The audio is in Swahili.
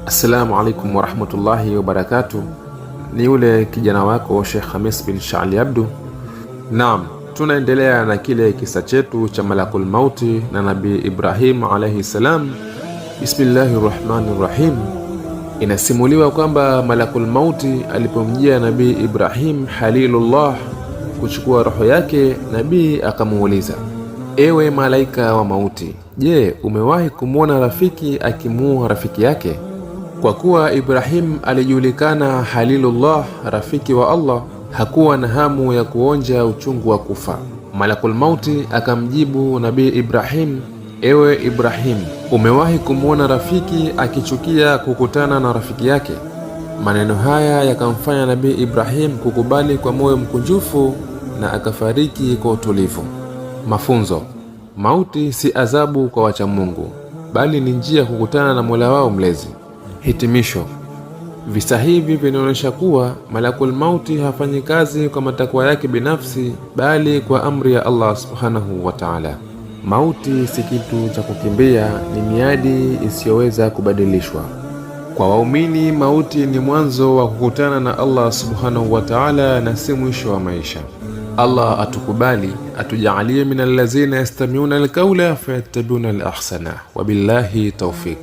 Assalamu alaikum warahmatullahi wabarakatuh. Ni yule kijana wako Sheikh Khamis bin Shaali Abdu. Naam, tunaendelea na kile kisa chetu cha Malakul Mauti na Nabii Ibrahim alayhi salam. Bismillahirrahmanirrahim. Inasimuliwa kwamba Malakul Mauti alipomjia Nabii Ibrahim Halilullah kuchukua roho yake, Nabii akamuuliza, ewe malaika wa mauti, je, umewahi kumwona rafiki akimuua rafiki yake? Kwa kuwa Ibrahim alijulikana Halilullah, rafiki wa Allah, hakuwa na hamu ya kuonja uchungu wa kufa. Malakul Mauti akamjibu Nabii Ibrahim, ewe Ibrahim, umewahi kumwona rafiki akichukia kukutana na rafiki yake? Maneno haya yakamfanya Nabii Ibrahim kukubali kwa moyo mkunjufu na akafariki kwa utulivu. Mafunzo: mauti si adhabu kwa wacha Mungu, bali ni njia ya kukutana na Mola wao mlezi. Hitimisho: visa hivi vinaonyesha kuwa Malakul Mauti hafanyi kazi kwa matakwa yake binafsi, bali kwa amri ya Allah subhanahu wa ta'ala. Mauti si kitu cha kukimbia, ni miadi isiyoweza kubadilishwa. Kwa waumini, mauti ni mwanzo wa kukutana na Allah subhanahu wa ta'ala na si mwisho wa maisha. Allah atukubali, atujaalie minal lazina yastami'una alqawla fayattabi'una al-ahsana. Wabillahi tawfiq.